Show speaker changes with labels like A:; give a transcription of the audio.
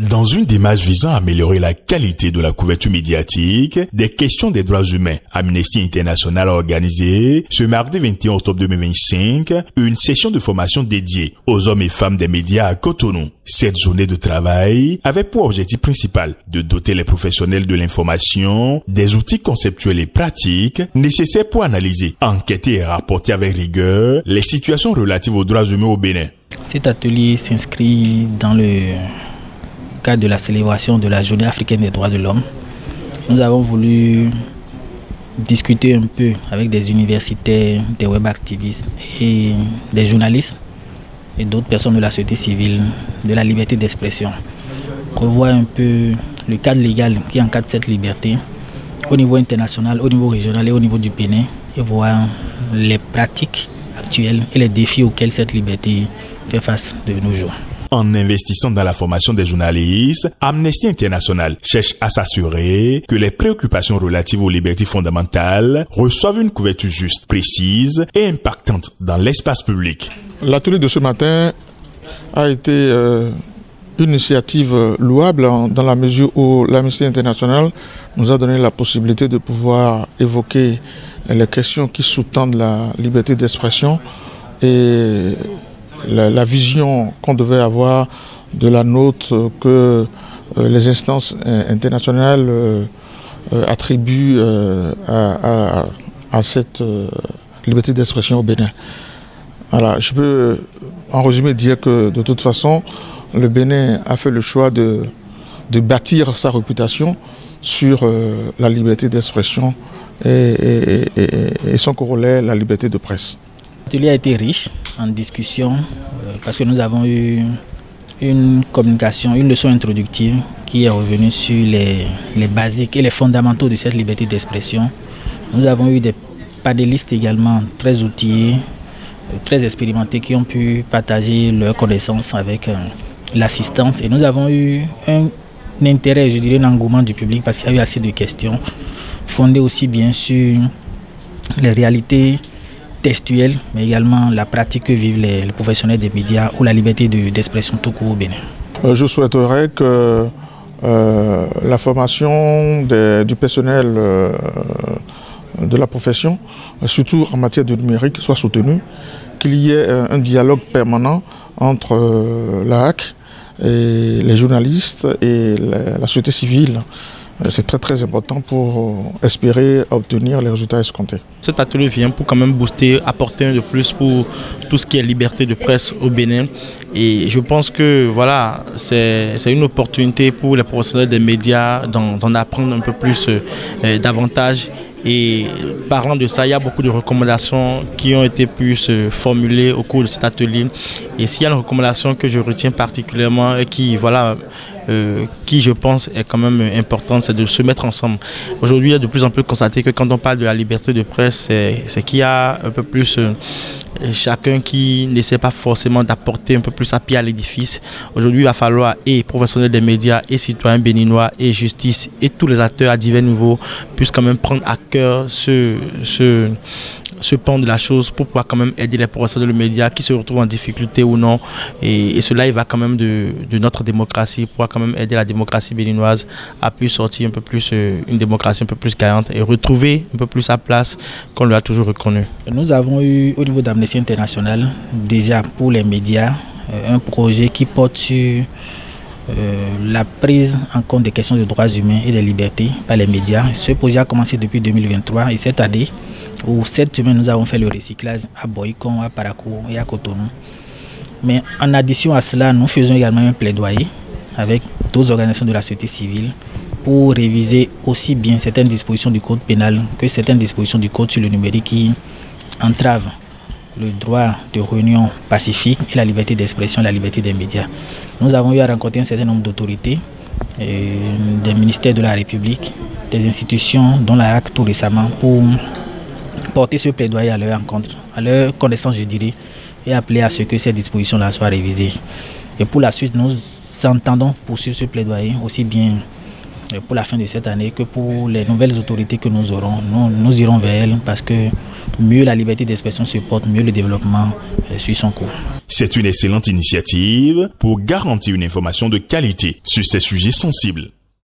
A: Dans une démarche visant à améliorer la qualité de la couverture médiatique des questions des droits humains, Amnesty International a organisé ce mardi 21 octobre 2025 une session de formation dédiée aux hommes et femmes des médias à Cotonou. Cette journée de travail avait pour objectif principal de doter les professionnels de l'information des outils conceptuels et pratiques nécessaires pour analyser, enquêter et rapporter avec rigueur les situations relatives aux droits humains au Bénin.
B: Cet atelier s'inscrit dans le cadre de la célébration de la Journée africaine des droits de l'homme. Nous avons voulu discuter un peu avec des universitaires, des web activistes et des journalistes et d'autres personnes de la société civile de la liberté d'expression. Revoir un peu le cadre légal qui encadre cette liberté au niveau international, au niveau régional et au niveau du Bénin et voir les pratiques actuelles et les défis auxquels cette liberté fait face de nos jours.
A: En investissant dans la formation des journalistes, Amnesty International cherche à s'assurer que les préoccupations relatives aux libertés fondamentales reçoivent une couverture juste, précise et impactante dans l'espace public.
C: L'atelier de ce matin a été une initiative louable dans la mesure où l'Amnesty International nous a donné la possibilité de pouvoir évoquer les questions qui sous-tendent la liberté d'expression et la vision qu'on devait avoir de la nôtre que les instances internationales attribuent à cette liberté d'expression au Bénin. Voilà, je peux en résumé dire que de toute façon, le Bénin a fait le choix de bâtir sa réputation sur la liberté d'expression et son corollaire, la liberté de presse.
B: L'atelier a été riche en discussion parce que nous avons eu une communication, une leçon introductive qui est revenue sur les basiques et les fondamentaux de cette liberté d'expression. Nous avons eu des panélistes également très outillés, très expérimentés qui ont pu partager leurs connaissances avec l'assistance. Et nous avons eu un intérêt, je dirais, un engouement du public parce qu'il y a eu assez de questions fondées aussi bien sur les réalités textuelle, mais également la pratique que vivent les professionnels des médias ou la liberté d'expression tout court au Bénin.
C: Je souhaiterais que la formation du personnel de la profession, surtout en matière de numérique, soit soutenue, qu'il y ait un dialogue permanent entre la HAC et les journalistes et la société civile. C'est très important pour espérer obtenir les résultats escomptés.
D: Cet atelier vient pour quand même booster, apporter un de plus pour tout ce qui est liberté de presse au Bénin. Et je pense que voilà, c'est une opportunité pour les professionnels des médias d'en apprendre un peu plus davantage. Et parlant de ça, il y a beaucoup de recommandations qui ont été plus formulées au cours de cet atelier. Et s'il y a une recommandation que je retiens particulièrement et qui, voilà, qui je pense est quand même importante, c'est de se mettre ensemble. Aujourd'hui, il y a de plus en plus constaté que quand on parle de la liberté de presse, c'est qu'il y a un peu plus chacun qui n'essaie pas forcément d'apporter un peu plus appui à l'édifice. Aujourd'hui, il va falloir, et professionnels des médias, et citoyens béninois, et justice, et tous les acteurs à divers niveaux, puissent quand même prendre à cœur ce pan de la chose pour pouvoir quand même aider les professionnels de médias qui se retrouvent en difficulté ou non. Et cela, il va quand même de notre démocratie, pour quand même aider la démocratie béninoise à pu sortir un peu plus, une démocratie un peu plus gagnante et retrouver un peu plus sa place qu'on lui a toujours reconnue.
B: Nous avons eu au niveau d'Amnesty International, déjà pour les médias, un projet qui porte sur la prise en compte des questions de droits humains et des libertés par les médias. Ce projet a commencé depuis 2023 et cette année, ou cette semaine, nous avons fait le recyclage à Boïcon, à Parakou et à Cotonou. Mais en addition à cela, nous faisons également un plaidoyer avec d'autres organisations de la société civile pour réviser aussi bien certaines dispositions du code pénal que certaines dispositions du code sur le numérique qui entravent le droit de réunion pacifique et la liberté d'expression, la liberté des médias. Nous avons eu à rencontrer un certain nombre d'autorités, des ministères de la République, des institutions dont la HAC tout récemment pour porter ce plaidoyer à leur rencontre, à leur connaissance je dirais, et appeler à ce que ces dispositions-là soient révisées. Et pour la suite, nous entendons poursuivre ce plaidoyer aussi bien pour la fin de cette année que pour les nouvelles autorités que nous aurons. Nous irons vers elles parce que mieux la liberté d'expression se porte, mieux le développement suit son cours.
A: C'est une excellente initiative pour garantir une information de qualité sur ces sujets sensibles.